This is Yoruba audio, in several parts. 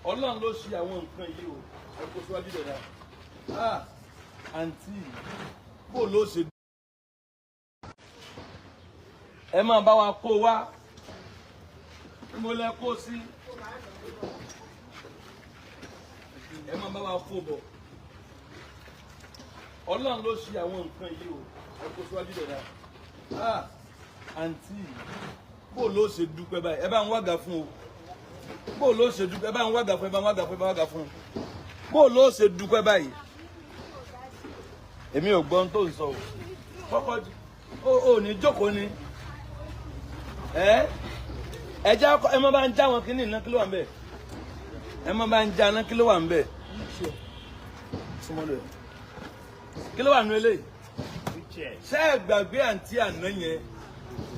Ọlọ́run ló ṣe àwọn nǹkan yìí o ẹ kó síwájú dẹ̀dá àǹtí bó ló ṣe ẹ máa bá wa kó wá mo lẹ kó sí ẹ máa bá wa kó bọ̀ Ọlọ́run ló ṣe àwọn nǹkan yìí o ẹ kó síwájú dẹ̀dá àǹtí bó ló ṣe dúpẹ́ báyìí ẹ bá ń wága fún o bó ló ṣe dúpẹ́ ẹ bá ń wága fún ẹ bá ń wága fún ẹ bá ń wága fún bó ló ṣe dúpẹ́ báyìí èmi ò gbọ́n tó ń sọ o kọ́kọ́ ò ní jókòó ni ẹ já ẹ má bá ń já wọn kínní iná kí ló wà ń bẹ̀ ẹ má bá ń já iná kí ló wà ń bẹ̀ kí ló wà nínú eléyìí ṣé ẹ gbàgbé àǹtí àná yẹn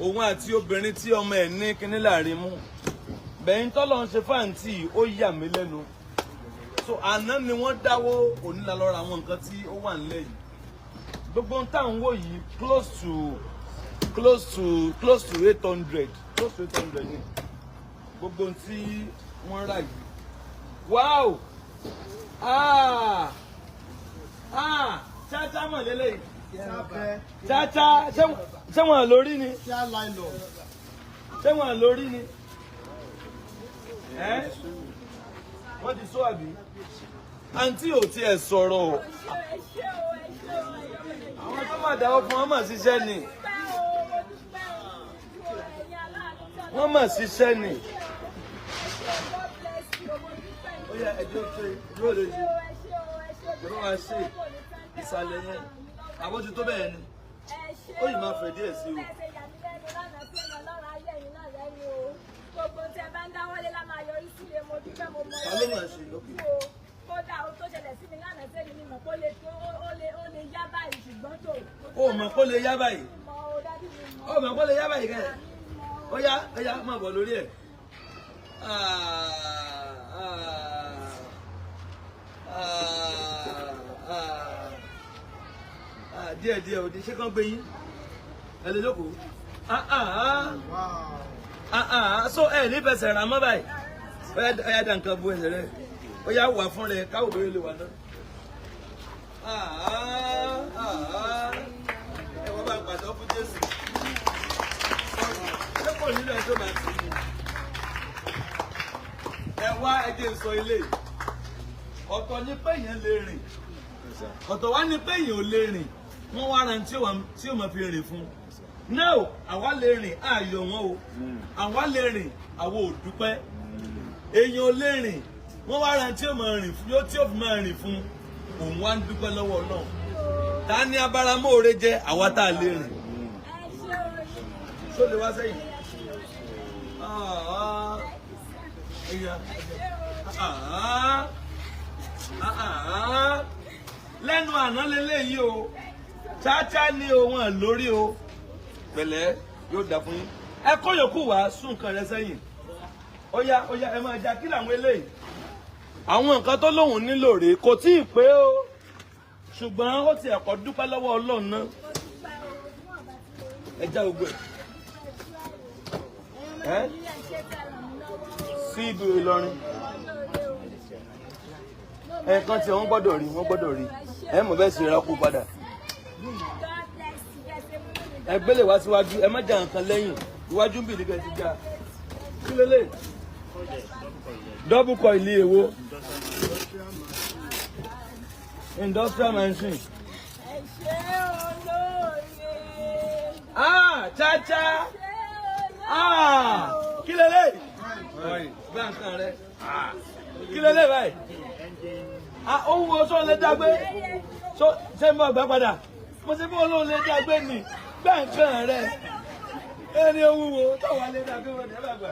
òun àti obìnrin tí ọmọ ẹ̀ ní kíní láàrin mú bẹ̀yìn tọ́lọ́ ń ṣe fáǹtì ó yà mí lẹ́nu so àná ni wọ́n dáwó onílà lọ́ra àwọn nǹkan tí ó wà nílẹ̀ yìí gbogbo ń tà ń wò yìí close to 800 ni gbogbo tí wọ́n rà yìí wow chacha mọ̀ lélẹ́yìí chacha ṣé wọn lórí ni ṣé wọn lórí ni wọ́n ti sọ àbí àǹtí ò tiẹ̀ sọ̀rọ̀ o àwọn tó máa dáwọ́ fún wọn mà ṣiṣẹ́ ni wọ́n mà ṣiṣẹ́ ni ó yẹ ẹjọ́ ṣe yóò lè ṣe yóò wá ṣe ìsàlẹ̀ yẹn àbójú tó bẹ́ẹ̀ ni ó yìí máa fẹ̀ díẹ̀ sí o. Gbogbo tẹ bá ń dáwọ́lé lá máa yọrí sílé mo dúpẹ́ mo mọ ta ló máa ṣe lókè. kódà ó tó ṣẹlẹ̀ sí mi lánàá sẹ́ni mi mọ̀ kó lè yá báyìí ṣùgbọ́n tó. ó mọ̀ kó lè yá báyìí. ó mọ̀ kó lè yá báyìí kẹ́ ó yá máa bọ̀ lórí ẹ̀. díẹ̀ òdi ṣé kán gbé yín ẹ lè jókòó. So ẹ ní fẹsẹ̀ rà mọ́ báyìí ó yá dá nǹkan bu ẹsẹ̀ rẹ ó yá wà fún rẹ káwọ́ bèrè lè wà náà. Ẹ wọ́n bá pàtó fún Jésù ṣé kò nílò ẹ tó máa tì í. Ẹ wá ẹjẹ sọ ilé ọ̀tọ̀ ní pé èèyàn lè rìn ọ̀tọ̀ wá ní pé èèyàn ò lè rìn wọ́n wá ran tí ó máa fi rìn fún no àwa lè rìn ààyò wọn o àwa lè rìn àwa ò dúpẹ́ èèyàn ò lè rìn wọ́n wá ran tí ó máa rìn fún yóò tí ó fi máa rìn fún òun wá ń dúpẹ́ lọ́wọ́ náà ta ni abáramóore jẹ́ àwa tá a lè rìn ṣó lè wá sẹ́yìn lẹ́nu àná lélẹ́yìí o cháchá ní òun lórí o pẹ̀lẹ́ yóò dà fún yín ẹ kó yòókù wá sún nǹkan rẹ sẹ́yìn ó yá ẹ máa jà kí làwọn eléyìí àwọn nǹkan tó lóun nílò rèé kò tí ì pé o ṣùgbọ́n ó ti ẹ̀kọ́ dúpẹ́ lọ́wọ́ Ọlọ́run náà ẹ já gbogbo ẹ sí ibi Ìlọrin ẹ̀ẹ̀kan tí wọ́n gbọ́dọ̀ rí ẹ mọ̀ bẹ́ẹ̀ sì rákú padà ẹ gbélé wá síwájú ẹ má jà nǹkan lẹ́yìn iwájú ń bì níbẹ̀ ti já kí lélẹ̀ double coil èwo industrial machine chacha kí lélẹ̀ gbá nǹkan rẹ kí lélẹ̀ báyìí ó ń wo sọ lè dágbé ṣé ń bọ̀ gbá padà mo ṣe bí olóhùn lè dágbé nì gbá nǹkan rẹ ẹni owúwo tọ́wọ́ lè dágbé wọn ní ẹ̀bàgbà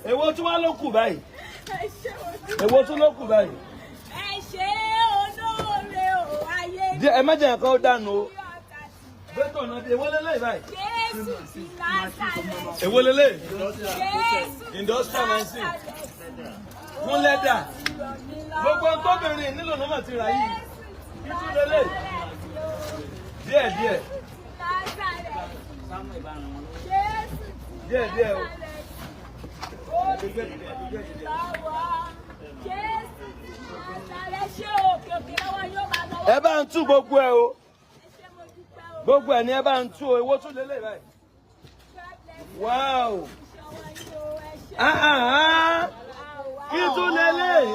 èwo tún wá ló kù báyìí èwo tún ló kù báyìí. ẹ ṣe olóore o ayé. ẹ má jẹ́ nǹkan ó dànù o bẹ́tọ̀ náà èwo lélẹ̀ báyìí. Jésù ti Násárẹ́tì. èwo lélẹ̀. Jésù industrial machine fún lẹ́dà gbogbo tóbìnrin nílò ló mà ti rà yìí kí tún lélẹ̀ díẹ̀ díẹ̀ o. ẹ bá ń tú gbogbo ẹ o gbogbo ẹ ní ẹ bá ń tú o èwo tún lélẹ̀ báyìí wow kí tún lélẹ̀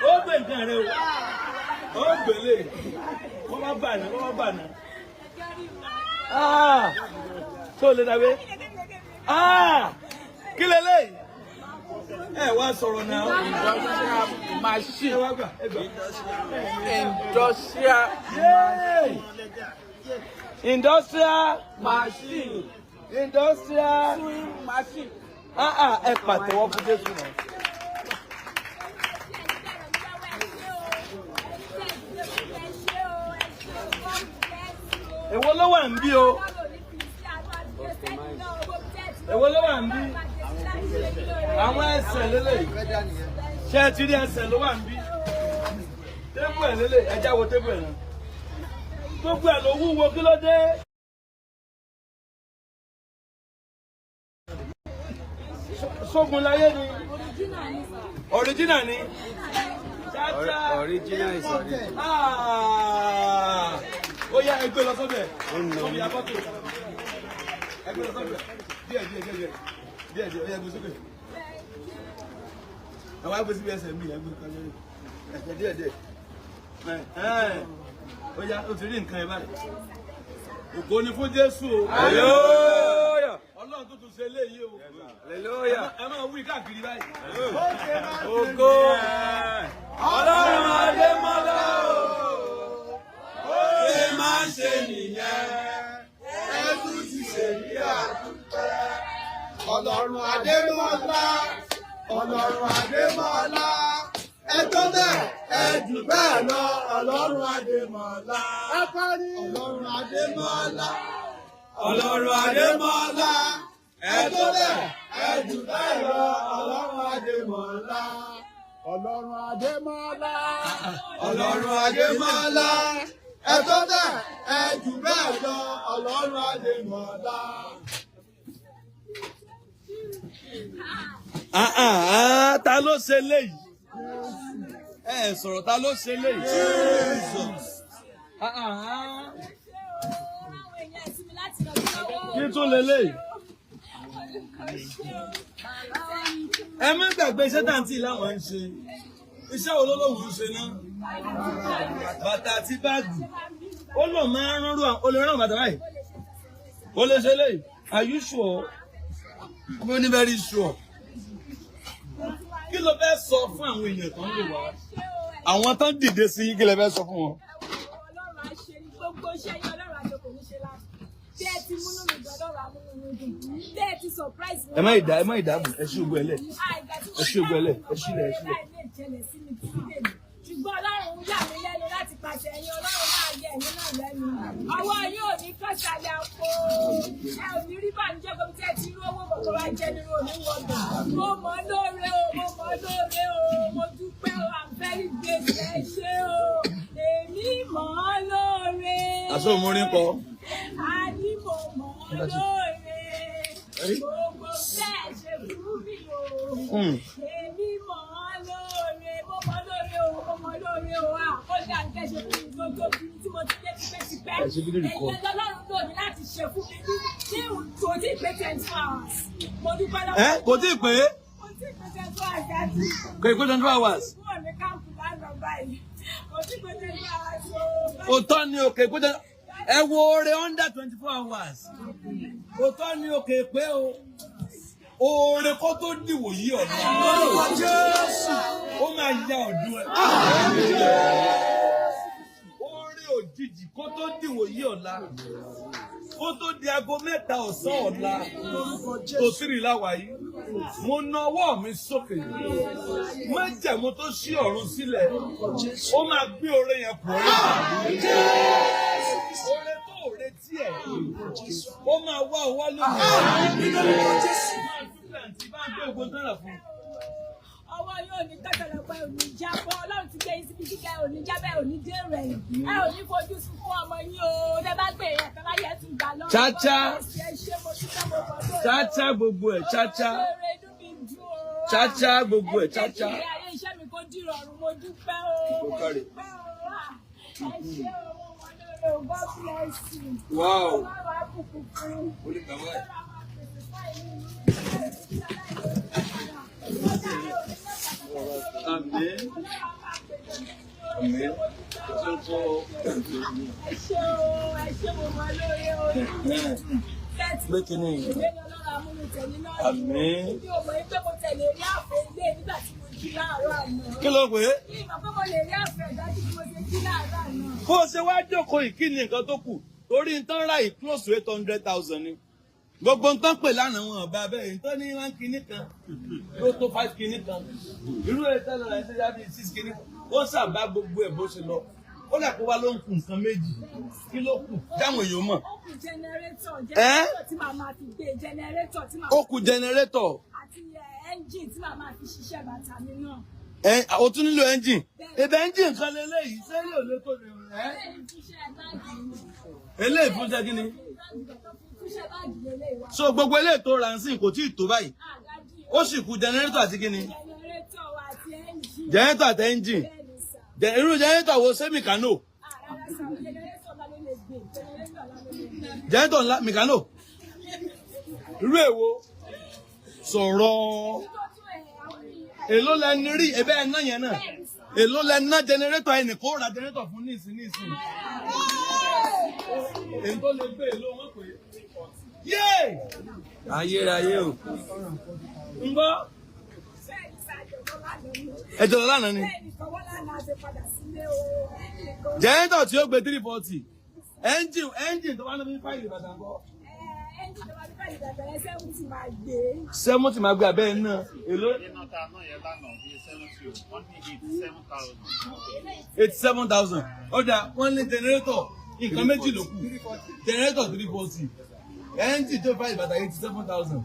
ó gbé nǹkan rẹ o ó gbélé wọ́n má bà náà tó lè dàbí kí lélẹ̀ ẹ wá sọ̀rọ̀ náà industrial machine industrial machine ẹ pàtẹ́wọ́ fún Jésù náà. Èwo ló wà ń bí o? Èwo ló wà ń bí? Àwọn ẹsẹ̀ lélẹ̀. Ṣé ẹ ti rí ẹsẹ̀ ló wà ń bí? Tébù ẹ̀ lélẹ̀, ẹ jáwọ́ tébù ẹ̀ náà. Gbogbo ẹ̀ ló wúwo kí ló dé? Sógun láyé ni. Original ni. Original is original. Ó yá ẹgbẹ́ lọ sọ́bẹ̀. Omi abọ́tò. Ẹgbẹ́ lọ sọ́bẹ̀. Díẹ̀. Ó yá ẹgbẹ́ sókè. Àwọn agbésí bí ẹsẹ̀ mi ẹgbẹ́ kan lórí. Ẹsẹ̀ díẹ̀. Ó yá ó ti rí nǹkan ẹ báyìí. Ògo ni fún Jésù o. Hallelujah. Ọlọ́run tó tún ṣe eléyìí o. Hallelujah. Ẹ máa wí káàkiri báyìí. Ògo. Ọlọ́run Adémọ́lá o. Ó ṣe máa ń ṣe nìyẹn. Ẹ̀sùn ti ṣe ní Adupe. Ọlọ́run Adémọ́lá. Ọlọ́run Adémọ́lá. Ẹ tó bẹ́ẹ̀, ẹ jù bẹ́ẹ̀ lọ. Ọlọ́run Adémọ́lá. Ẹ parí. Ọlọ́run Adémọ́lá. Ọlọ́run Adémọ́lá. Ẹ tó bẹ́ẹ̀, ẹ jù bẹ́ẹ̀ lọ. Ọlọ́run Adémọ́lá. Ọlọ́run Adémọ́lá. Ọlọ́run Adémọ́lá. Ẹ tó bẹ́ẹ̀, ẹ jù bẹ́ẹ̀ lọ. Ọlọ́run Adémọ́lá. Ta ló ṣe léyìí? Ẹ sọ̀rọ̀ ta ló ṣe léyìí? Kí tún lélẹ́yìí? Ẹ má gbàgbé iṣẹ́ tàǹtì láwọn ń ṣe. Iṣẹ́ wo lọ́lọ́wọ́ ń ṣe náà? Bàtà àti báàgì. Ó lọ máa ń rán olè bàtà báyìí. Ó lè ṣe léyìí. Are you sure? I'm very sure. Kí ló fẹ́ sọ fún àwọn èèyàn tó ń lè wá? Àwọn tó ń dìde sí kí lè fẹ́ sọ fún wọn? Ọlọ́run á ṣe ní gbogbo iṣẹ́ yín Ọlọ́run àjọ kò ní ṣe láti. Bí ẹ ti múnú mi gbọ́ Ọlọ́run amúnú mi dùn. Bí ẹ ti surprise mi. Ẹ má ìdáàbò, ẹ ṣí ògbó ẹlẹ̀. Ẹ ṣí ògbó ẹlẹ̀, ẹ ṣílẹ̀. Ṣùgbọ́n Ọlọ́run yà mí lẹ́nu láti pàṣẹ ẹ̀yin Ọlọ́run máa yẹ ẹ̀yin náà lẹ́nu. Ọwọ́ yín ò ní kọ́sàlẹ̀ àpò. Ẹ ò ní rí bànújẹ́ kó tí ẹ ti rú owó kòkòrò ajẹ́ nínú oníwọ̀gbà. Mo mọ̀ lóore o, mo dúpẹ́ o, I'm very grateful ẹ ṣé o. Èmi mọ̀ lóore. Àṣọ òmùrí kọ. A ní mo mọ̀ lóore. Gbogbo bẹ́ẹ̀ ṣe fún mi o. Èmi mọ̀ lóore. Mo mọ̀ lóore o. Àkọ́jà ń kẹ́ ṣe fún mi tó bí tí mo ti dé tipẹ́tipẹ́. Ẹ̀yin Ọlọ́run lò ní láti ṣe fún mi ní kò tí ì pé 24 hours. Mo dúpẹ́ lọ́wọ́. Kò tí ì pé? Kò tí ì pé 24 hours dájú. Kò ì pé 24 hours. Wọ́n ní káàpù lánàá báyìí. Kò tí ì pé 24 hours o. Òótọ́ ni òkè pé ẹ wo oore under 24 hours. Òótọ́ ni òkè pé o. Oore kó tó dìwò yí ọ̀la. Lórúkọ Jésù. Ó máa ya ọ̀dún ẹ. Oore òjijì kó tó dìwò yí ọ̀la. Kó tó di aago 3 ọ̀sán ọ̀la. Tó 3 láwa yìí. Mo na ọwọ́ mi sókè. Májẹ̀mú tó ṣí ọ̀run sílẹ̀. Ó máa gbé oore yẹn pọ̀ rẹ̀. Oore tó retí ẹ̀. Ó máa wá owó lónìí. Ọwọ́ yóò ní tẹ́tẹ̀lẹ́pẹ́ òní jábọ́ ọlọ́run ti gbé síbi kíkẹ́ òní jábẹ́ òní dé rẹ̀ ẹ ò ní fojú sunkún ọmọ yín o tẹ́ bá gbé yẹn tẹ́ bá yẹ tún gbà lọ́wọ́ chacha gbogbo ẹ̀ chacha gbogbo ẹ̀ chacha. iṣẹ́ mi kò dìrọ̀rùn mo dúpẹ́ o mo dúpẹ́ o ẹ ṣé o God bless you. Wow. Amen. Amen. Amen. Kí ló pé? Bó ṣe wá jókòó yìí kí ni nǹkan tó kù? Torí ń tán ra yìí close to 800,000 ni. Gbogbo ń tán pè lánàá wọn ọba bẹ́ẹ̀ ń tán ní 1 kìíní kan ló tó 5 kìíní kan. Irú ẹ̀ tẹ́lẹ̀ rẹ̀ ṣe jáde 6 kìíní kan. Wọ́n ṣàbá gbogbo ẹ̀ bó ṣe lọ. Ó lè kó wá ló ń kù nǹkan méjì. Kí ló kù? Dáwọn èèyàn mọ̀. Ó kù jẹnẹrétọ̀ tí màá máa fi gbé jẹnẹrétọ̀ tí màá. Ó kù jẹnẹrétọ̀. Àti ẹ́ńjìn tí màá máa fi ṣiṣẹ́ bàtà mi náà. O tún nílò ẹ́ńjìn. Ebè ẹ́ńjìn kan lélẹ́yìí sẹ́yìn ò lè tó lè rìn ẹ́. Eléyìí fún ṣẹ́ kí ni? So gbogbo eléyìí tó ra ń sìn kò tí ì tó báyìí. Ó sì kù jẹnẹrétọ̀ àti kí ni? Jẹnẹrétọ̀ àti ẹ́ńjìn. Irú jẹnẹrétọ̀ wo ṣé mìkánò? Jẹnẹrétọ̀ ńlá mìkánò? Irú èwo? Sọ̀rọ̀. Èló lẹni rí ẹbẹ́ ẹ̀ náà yẹn náà. Èló lẹni náà jẹnẹrétọ̀ ẹnì kó ra jẹnẹrétọ̀ fún nísìn. Èyí tó lè gbé èló wọn pé. Yéè! Ayérayé o. Ń gbọ́. Ẹjọ́ lọ lánàá ni. Jẹ́ńtọ̀ tí ó gbé 340. Ẹ́ńjìn tó bá lọ bí fáìlì Ìbàdàn kọ́. Ẹ́ńjìn tó bá lọ bí fáìlì Ìbàdàn 70 máa gbé. 70 máa gbé abẹ́ náà. Èló? 87,000. Ọjà wọ́n lé jẹnẹrétọ̀. Nǹkan méjì ló kù. Jẹnẹrétọ̀ 340. Ẹ́ńjìn tó fáìlì Ìbàdàn 87,000.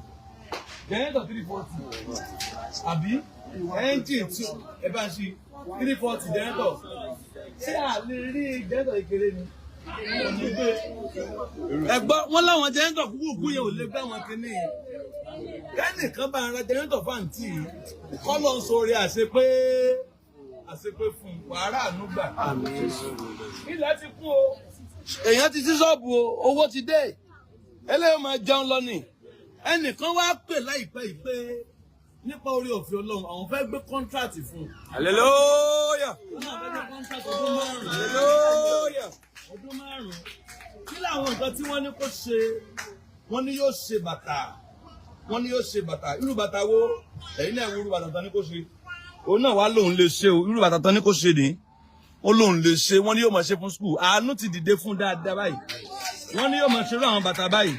Jẹnẹrétọ̀ 340. Àbí? Ẹ́ńjìn tí ẹ bá ṣe 340 jẹnẹrétọ̀. Ṣé à lè rí jẹnẹrétọ̀ kékeré ni? Ẹ̀gbọ́n wọn láwọn jẹnẹrétọ̀ kúkú yẹn ò lè gbá wọn kíní yẹn. Kẹ́nìkan bá ara jẹnẹrétọ̀ fáǹtì kọ́lọ̀ ń sọrí àṣepé fún wàhálà ànúgbà. Ilẹ̀ ti kún o. Èèyàn ti sí ṣọ́ọ̀bù o, owó ti dé. Eléyìí máa jẹun lọ ni. Ẹnìkan wá pè láìpẹ́ yìí pé nípa orí òfin Ọlọ́run àwọn fẹ́ gbé kọ́ńtrátì fún un. Hallelujah. Wọ́n náà fẹ́ gbé kọ́ńtrátì ọdún 5. Hallelujah. Ọdún 5. Kí làwọn nǹkan tí wọ́n ní kó ṣe? Wọ́n ní yóò ṣe bàtà. Wọ́n ní yóò ṣe bàtà. Irú bàtà wo? Ẹ̀yin náà wo irú bàtà tán ní kó ṣe? Òun náà wá lòun lè ṣe o. Irú bàtà tán ní kó ṣe ni. Ó lòun lè ṣe. Wọ́n ní yóò máa ṣe fún school. Àánú ti dìde fún dáadáa báyìí. Wọ́n ní yóò máa ṣe irú àwọn bàtà báyìí.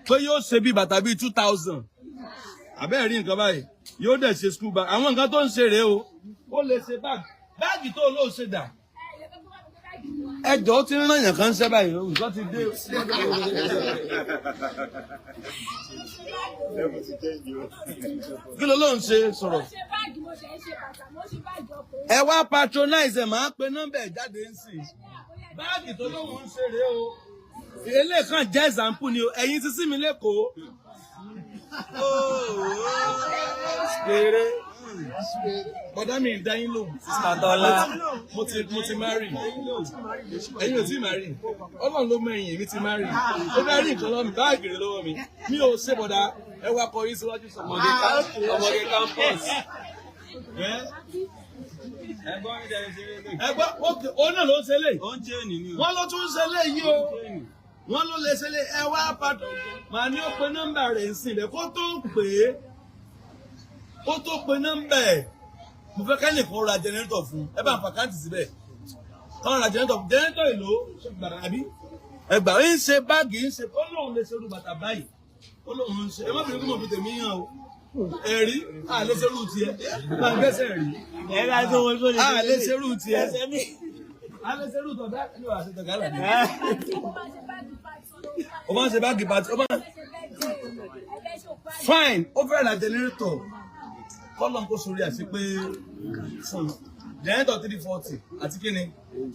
Pé yóò ṣe bí bàtà bíi 2,000. Àbẹ́ẹ̀ rí nǹkan báyìí. Yóò dẹ̀ ṣe school bag. Àwọn nǹkan tó ń ṣe rèé o. Ó lè ṣe báàgì. Báàgì tó lóò ṣe dà. Ẹjọ́ tí ń ràn yàn kan ṣẹ́ báyìí o. Nǹkan ti dé. Kí ló ló ń ṣe sọ̀rọ̀? Ẹ wá patronize ẹ̀ máa pe nọ́mbà ẹ̀ jáde ń sìn. Báàgì tó lóun ń ṣe rèé o. Eléyìí kan jẹ́ example ni o. Ẹ̀yin ti sí mi lẹ́kọ̀ọ́. Spere. Bọ̀dá mi dá yín lò. Sàtọ́lá. Mo ti marry. Ẹ̀yin ò tí marry. Ọlọ́run ló mẹ́yìn èmi ti marry. Ó bá rí nǹkan lọ́wọ́ mi, báàgì rẹ̀ lọ́wọ́ mi. Mi ò ṣe bọ̀dá. Ẹ wá kọ yín síwájú sọ. Ọmọge campus. Ẹgbọ́n òun náà ló ń ṣe lé. Wọ́n ló tún ń ṣe lé yìí o. Wọ́n ló lè ṣe lé ẹ wá pàtó. Màá ní ó pe nọ́mbà rẹ̀ ń sìn rẹ̀ kó tó pè é. Kó tó pe nọ́mbà ẹ̀. Mo fẹ́ kẹ́lì kan ra jẹnẹrétọ̀ fún. Ẹ bá ń fàkáǹtì síbẹ̀. Kàn ra jẹnẹrétọ̀ fún. Jẹnẹrétọ̀ èlò gbàrà àbí? Ẹgbà ń ṣe báàgì ń ṣe. Ó lóun lè ṣe irú bàtà báyìí. Ó lóun ń ṣe. Ẹ má bìnrin kí mo fi tèmi yàn o. Ẹ̀rí àléṣerú tiẹ̀. Máa gbẹ́sẹ̀ rí. Àléṣerú tiẹ̀. Àléṣerú tọ̀ dá ní wàá ṣe tọ̀gá lẹ̀. O máa ń ṣe báàgì pàtì. Fine, ó fẹ́ ra jẹnẹrétọ̀. kọ́lọ̀ kó sórí àti pé fún generator 340 àti kí ni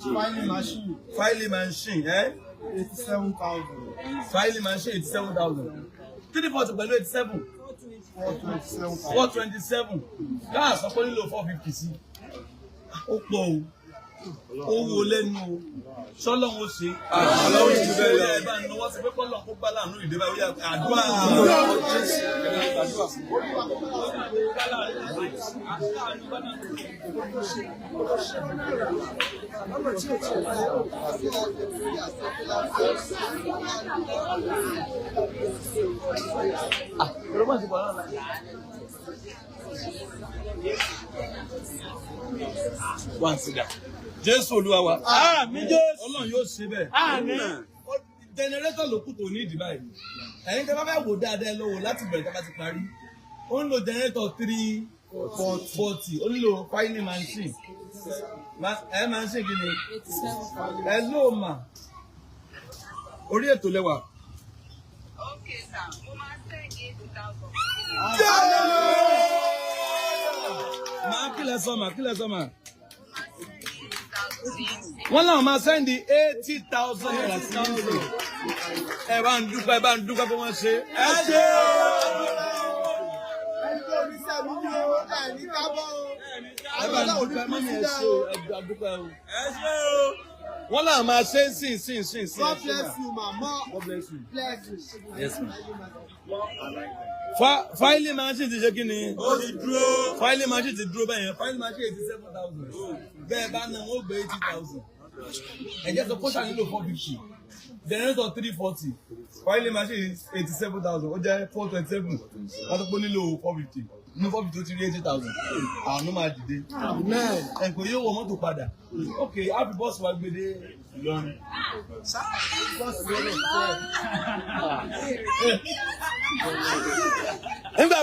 filing machine 87,000. filing machine 87,000 340 pẹ̀lú 87 427 káà sọ pé nílò 450 sí ó pọ̀ o owó lẹ́nu o sọ́lọ́run ó ṣe ọlọ́run ti bẹ́ẹ̀ lọ ẹ̀bá ní wọ́n ti pé kọ́lọ̀ kó bá láàánú ìdébà orí àdúrà wọ́n ti dà. Jésù Olúwa wa. Àmín Jésù. Ọlọ́run yóò ṣe bẹ́ẹ̀. Àmín. Jẹnẹrétọ̀ ló kù tó ní ìdí báyìí. Ẹ̀yin tẹ́ bá fẹ́ wò dáadáa lọ wò láti bẹ̀rẹ̀ tá bá ti parí. Ó ń lo jẹnẹrétọ̀ 340. Ó ń lo filing machine. Machine kí ni? Ẹ ló mà. Orí ètò lẹ́wà. Okay, sir. Mo máa send 80,000. Màá kílẹ̀ sọ́mà. Wọ́n náà máa sẹ́ndì 80,000 naira sí ìlú. Ẹ bá ń dúpẹ́ pé wọ́n ṣe. Ẹ ṣe o. Ẹ bá ń dúpẹ́ mọ́mí ẹ ṣe o. Ẹ bá dúpẹ́ o. Ẹ ṣe o. Wọ́n náà máa ṣe sìn. God bless you, mama. God bless you. Bless you. Yes, ma'am. Filing machine ti ṣe kí ni? Ó ti dúró. Filing machine ti dúró bẹ́ẹ̀ yẹn. Filing machine 87,000. Bẹ́ẹ̀ bá náà wọ́n gbé 80,000. Ẹ̀jẹ̀ sọ kó ṣànílò 450. Generator 340. Filing machine 87,000. Ó jẹ́ 427. Wọ́n tó pé nílò 450. Nínú 450 ó ti rí 80,000. Àwọn máa dìde. Ẹ̀kọ́ yóò wọ mọ́tò padà. Ok, happy boss wa gbé dé Ìlọrin. Nígbà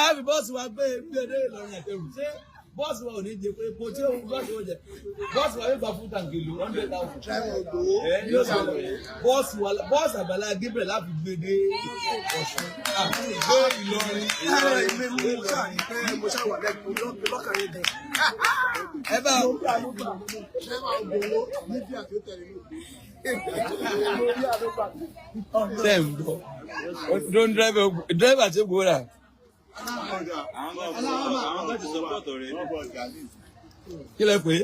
happy boss wa gbé dé Ìlọrin ẹ̀kẹ́rù. Ṣé bọ́ọ̀sì wa ò ní jẹ pé epo tí òun bọ́ọ̀sì wa jẹ bọ́ọ̀sì wa yóò gba fún tàǹkì lò 100,000. Bọ́ọ̀sì Àgbàlá Gabriel láti gbé dé Ọ̀ṣun gbé Ìlọrin. Ẹ bá ṣe ń bọ̀ don driver tí ó gbóra. Kí lẹ pé?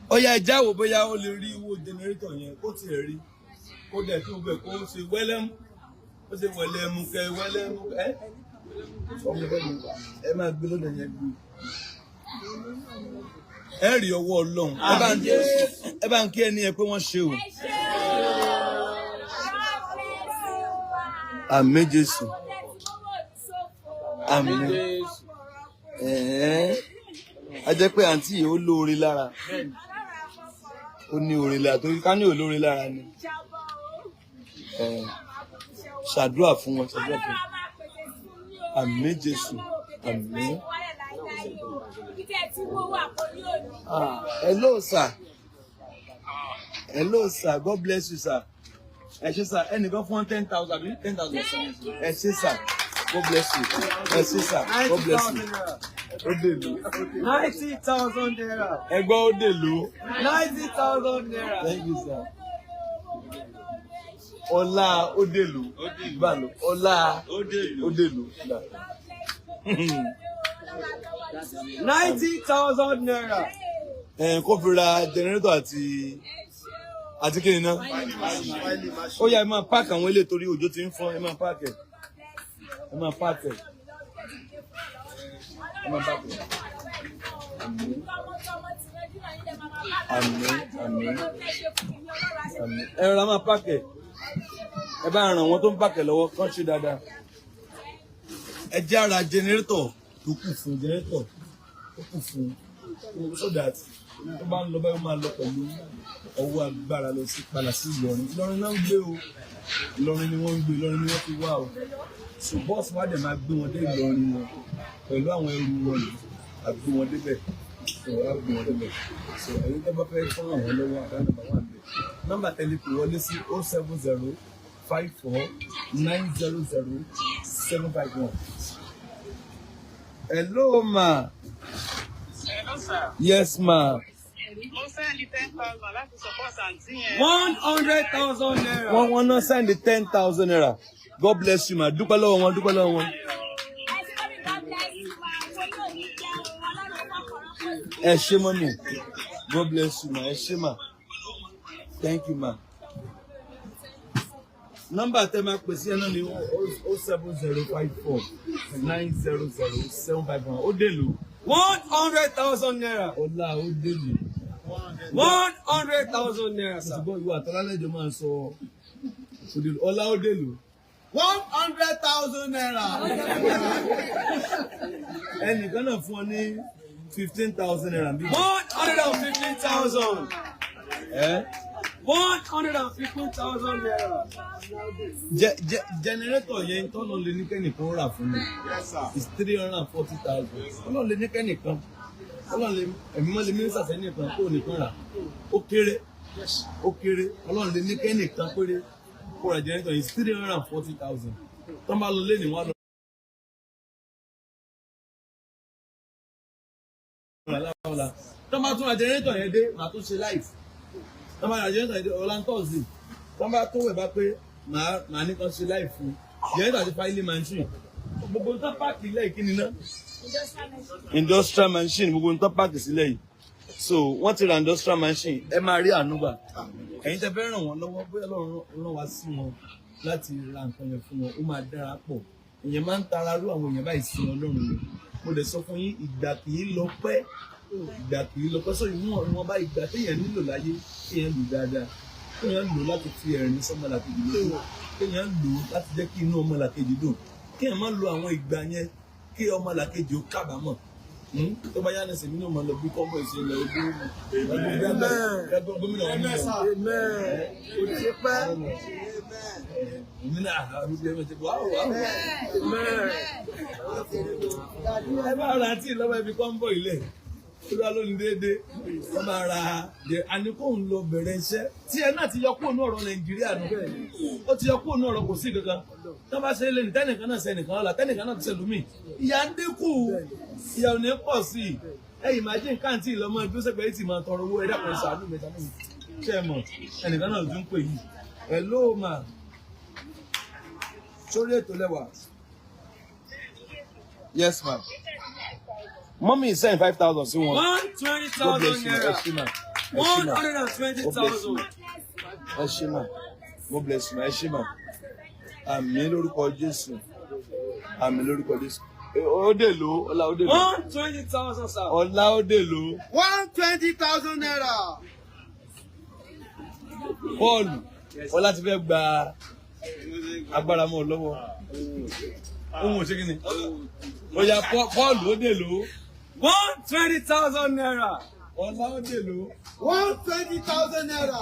Ó yá ẹja wò bóyá ó lè rí owó jẹnẹrétọ̀ yẹn kó tiẹ̀ rí kó dẹ̀ kí o bẹ̀ kó ṣe wẹ́lẹ́mú ó ṣe wẹ́lẹ́mú kẹ wẹ́lẹ́mú ẹ máa gbé lóde yẹn gbé. Ẹ rí ọwọ́ Ọlọ́run ẹ bá ń kí ẹni yẹn pé wọ́n ṣe o. Àmín Jésù. Àmín. A jẹ́ pé àǹtí yìí ó lóore lára. Ó ní oore lára torí ká ní olóore lára ni. Ṣàdúrà fún wọn. Àmín Jésù. Àmín. Hello sir. Hello sir. God bless you sir. Ẹ ṣé sir. Ẹnìkan fún 10,000 àbí 10,000. Ẹ ṣé sir. God bless you. Ẹ ṣé sir. God bless you. Ó dè lù. 90,000 naira. Ẹgbọ́n ó dè lù. 90,000 naira. Thank you sir. Ọlá ó dè lù. Ìbàlù. Ọlá ó dè lù. 90,000 naira. Kó fi ra jẹnẹrétọ̀ àti kí ni ná. Ó yá ẹ máa páàkì àwọn ilé torí òjò ti ń fọ́n ẹ máa páàkì ẹ̀. Ẹ máa páàkì ẹ̀. Ẹ máa páàkì ẹ̀. Àmín. Àmín. Àmín. Ẹ rọra máa páàkì ẹ̀. Ẹ bá ràn wọ́n tó ń páàkì lọ́wọ́ kán ṣe dáadáa. Ẹ jẹ́ ara jẹnẹrétọ̀ tó kù fún jẹnẹrétọ̀ tó kù fún so that tó bá ń lọ báyìí ó máa lọ pẹ̀lú ọwọ́ agbára lọ sí padà sí Ìlọrin. Ìlọrin náà ń gbé o. Ìlọrin ni wọ́n ń gbé. Ìlọrin ni wọ́n fi wá o. So bọ́ọ̀sì wa dẹ̀ máa gbé wọn dé Ìlọrin wọn pẹ̀lú àwọn ẹrù wọn yìí àgbé wọn débẹ̀. So wọ́n á gbé wọn débẹ̀. So ẹ̀yin tó bá fẹ́ fún àwọn lọ́wọ́ àdá nọ́mbà wà níbẹ̀. Nọ́mbà tẹlifù wọlé sí 07054900751. Hello, ma. Hello, sir. Yes, ma. Mo send the 10,000 láti support àǹtí yẹn. 100,000 naira. Wọ́n náà send the 10,000 naira. God bless you, ma. Dúpẹ́ lọ́wọ́ wọn, dúpẹ́ lọ́wọ́ wọn. Ẹ ṣé mọ́mì. God bless you, ma. Ẹ ṣé, ma. Thank you, ma. Nọ́mbà tẹ́ máa pè sí ẹ náà ni 07054 900 751. Ó dèlú. 100,000 naira. Ọlá ó dèlú. 100,000 naira, sir. Ṣùgbọ́n ìwà àtọ́lálẹ́jọ́ máa ń sọ Ọlá ó dèlú. 100,000 naira. Ẹnìkan náà fún ọ ní 15,000 naira. 115,000. Eh? 115,000 naira. Generator yẹn tọ́nà lè ní kẹ́nìkan rà fún mi. It's 340,000. Ọlọ́run lè ní kẹ́nìkan. Ọlọ́run lè ẹ̀mí mọ́ lè mínísà sẹ́nìkan kó nìkan rà. Ó kéré. Ọlọ́run lè ní kẹ́nìkan péré kó ra generator yìí 340,000. Tọ́ bá lọ lé ní wọ́n lọ. Tọ́ bá tún ra generator yẹn dé, màá tún ṣe live. Tọ́ bá ra generator yẹn dé ọ̀la ń tọ̀sí. Tọ́ bá tó wẹ̀ bá pé màá ní kan ṣe live fún. Generator àti filing machine. Gbogbo nǹkan páàkì ilé ìkíni náà. Industrial machine gbogbo nǹkan páàkì sílẹ̀ yìí. So wọ́n ti ra industrial machine ẹ máa rí ànúgbà. Ẹ̀yin tẹ́ fẹ́ ràn wọ́n lọ́wọ́ bóyá Ọlọ́run rán wa sí wọn láti ra nǹkan yẹn fún wọn ó máa dára pọ̀. Èèyàn máa ń tara rú àwọn èèyàn báyìí sí Ọlọ́run ni. Mo dẹ̀ sọ fún yín ìgbà kì í lọ pẹ́. Sọ ìwọ̀n bá ìgbà téèyàn nílò láyé téèyàn lò dáadáa. Téèyàn lò láti fi ẹ̀rín sọ́mọlàkejì lójú. Téèyàn lò láti jẹ́ kí inú ọmọlàkejì dùn. Kéèyàn má lo àwọn ìgbà yẹn kí ọmọlàkejì ó kábàámọ̀. Tó bá yá ní sèmi náà máa lọ bí kọ́ńbọ̀ ìṣẹ̀lẹ̀ ogun gómìnà wọn ní ìwọ̀n. Kò ṣe pẹ́. Gómìnà àrùbí ẹ̀mẹ̀ ti wá wá. Ẹ bá ra tí ìlọ́wọ́ ẹbí kọ́ńbọ̀ ilẹ̀. Olúwa ló ní déédéé. Wọ́n máa ra àníkóhùn lọ bẹ̀rẹ̀ iṣẹ́. Tí ẹ náà ti yọ kúrò ní ọ̀rọ̀ Nàìjíríà nù. Ó ti yọ kúrò ní ọ̀rọ̀ kò sí kankan. Tó bá ṣe é lé ní tẹ́nìkan náà ṣẹnìkan ọ̀la tẹ́nìkan náà ti ṣe lómi. Ìyà ń dínkù. Ìyà ò ní pọ̀ sí i. Imagine káàntì ìlọmọ ẹbí sẹpẹ yìí ti máa tọrọ owó ẹ̀dá kan ṣàánú mẹ́ta náà. Ṣé ẹ mọ̀ ẹnìkan náà tún pè yìí. Hello ma. Sórí ètò lẹ́wà. Yes ma. Mommy is send 5,000 sí wọn. 120,000 naira. 120,000. Ẹ ṣé ma. God bless you ma. Ẹ ṣé ma. Àmín lórúkọ Jésù. Àmín lórúkọ Jésù. Ó dè ló, ọlá ó dè ló. 120,000, sir. Ọlá ó dè ló. 120,000 naira. Pọ́ọ̀lù, ọlá ti fẹ́ gba agbára mọ́ lọ́wọ́. Ohun òṣèké ni. Ó yá Pọ́ọ̀lù ó dè ló. 120,000 naira. Ọlá ó dè ló. 120,000 naira.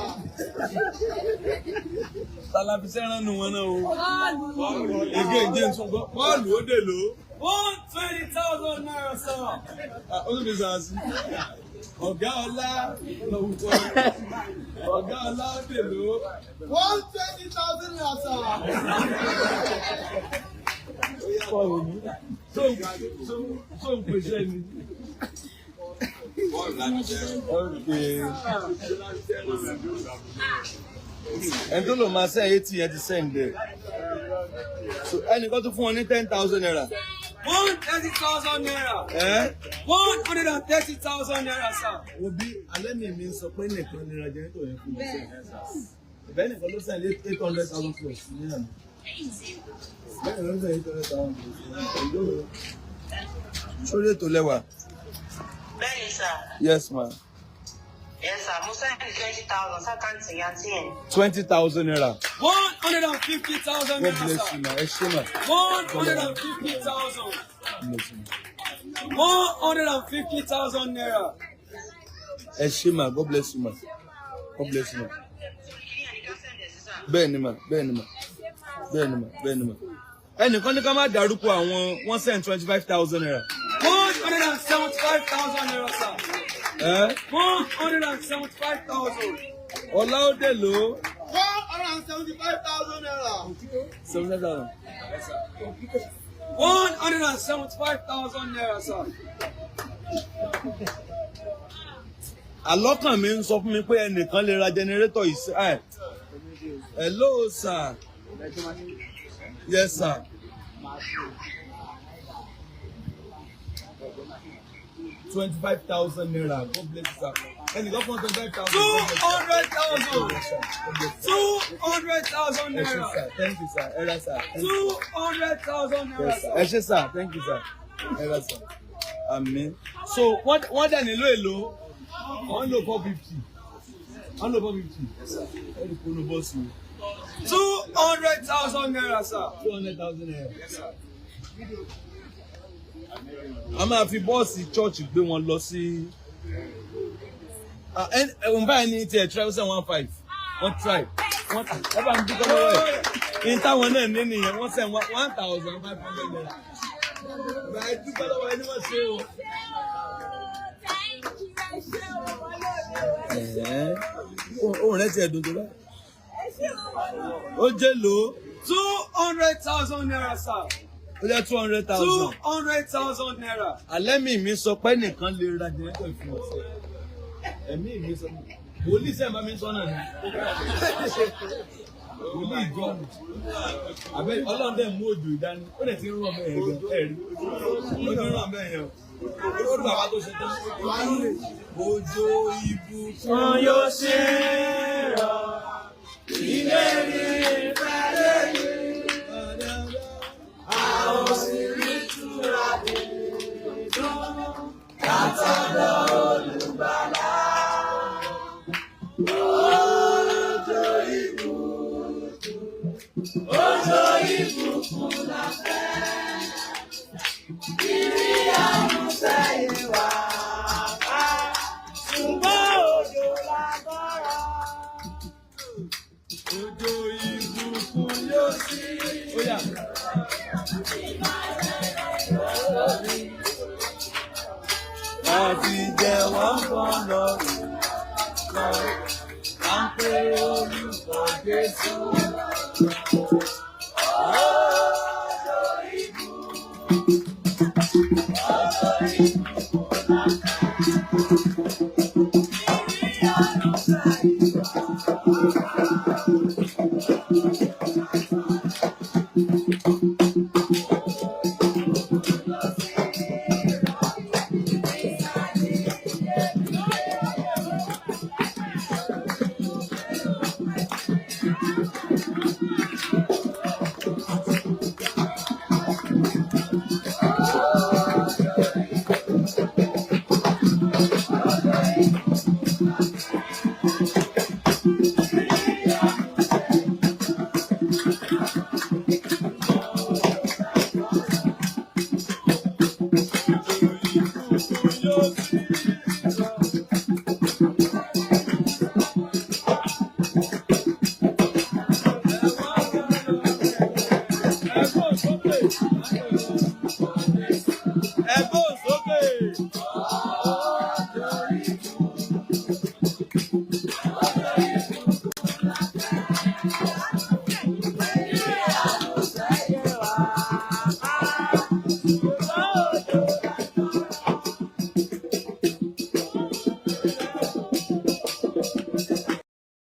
Tàlàfi sẹ́ràn nù wọn náà o. Ègé James ọgbọ́n. Pọ́ọ̀lù ó dè ló. 120,000 naira, sir. Ó tún fi sàn sí. Ọ̀gá ọlá lọ́wọ́. Ọ̀gá ọlá ó dè ló. 120,000 naira, sir. Pọ́ọ̀lù ní. Tó ń pèsè ni. Ẹni tó lò máa sẹ́ 80 yẹn ti sẹ́ǹdẹ̀. So ẹnìkan tó fún wọn ní 10,000 naira. 130,000 naira. 130,000 naira, sir. Wo bí alẹ́ mi sọ pé nìkan ní ra jẹ́rìtò yẹn fún mi sẹ́ǹdẹ̀. Ìbẹ́ nìkan ló sẹ́ǹdẹ̀ 800,000 plus ní àná. Bẹ́ẹ̀ ló ń sẹ́ǹdẹ̀ 800,000 plus. Sórí ètò lẹ́wà. Bẹ́ẹ̀ni sà. Yes ma. Yes sà, mo send 20,000 sákàǹtì àǹtí yẹn. 20,000 naira. 150,000 God naira, bless sir. you ma. Ẹ ṣé ma. 150,000. 150,000 naira. Ẹ ṣé ma. God bless you ma. God bless you ma. Bẹ́ẹ̀ ni ma. Bẹ́ẹ̀ ni ma. Bẹ́ẹ̀ ni ma. Bẹ́ẹ̀ ni ma. Ẹnìkan ní ká má dárúkọ àwọn wọ́n send 25,000 naira. 175,000 naira, sir. 175,000. Ọlá ó dè ló. 175,000 naira. 7,000. 175,000 naira, sir. Àlọ́kàn mi ń sọ fún mi pé ẹnìkan lè ra generator yìí sí. Hello, sir. Yes, sir. £25,000 naira. God bless you, sir. Ẹnìkan fún 25,000. 200,000. 200,000 naira. Thank you, sir. Era, sir. 200,000 naira, Yes, sir. ẹ ṣé, sir. Thank you, sir. Era, sir. Amen. So wọ́n dẹ̀ nílò èlò. Wọ́n lò 450. Wọ́n lò 450. Yes, sir. Wọ́n lò kónú bọ́ọ̀sì. 200,000 naira, sir. 200,000 naira. Yes, sir. A máa fi bọ́ọ̀sì church gbé wọn lọ sí. Ẹ̀wọ̀n báyìí ní tiẹ̀ try 715. Wọ́n try. Ẹ bá ń dúpẹ́ lọ́wọ́ ẹ̀. In táwọn náà ní nìyẹn, wọ́n send 1,500 naira. Bàá dúpẹ́ lọ́wọ́ ẹni wọ́n ṣe o. Òun rẹ̀ ti ẹ̀dùn tó bá. Ó jẹ́ lò ó. 200,000 naira, sir. Ó jẹ́ 200,000. 200,000 naira. Àlẹ́mì mi sọ pé nìkan lè ra jẹ́nẹ́tọ̀ ìfún ọ̀sẹ̀. Ẹ̀mí mi sọ pé wòlíì sẹ́ẹ̀ bá mi sọ náà ni. Wòlíì ìjọ́nù. Àbẹ́ Ọlọ́run dẹ̀ mú òjò ìdání. Ó dẹ̀ ti ń rán bẹ́ẹ̀ yẹn ẹ̀rí. Ó ti ń rán bẹ́ẹ̀ yẹn o. Ó dùn bàbá tó ṣe tán. Òjò ìbùkún yóò ṣe rọ̀. Ilé rí ìfẹ́lẹ́ yìí. A ò sì rí ìtura dídùn látọ̀dọ̀ Olùgbàlà. Òjò ìbùkún la fẹ́. Ìrì àmúṣẹ́yìn wà bá. Ṣùgbọ́n òjò lágbára. Òjò ìbùkún yóò sí. Ó yá. Láti jẹ́ wọ́n kan lọ́rùn kan, à ń pè orúkọ Jésù.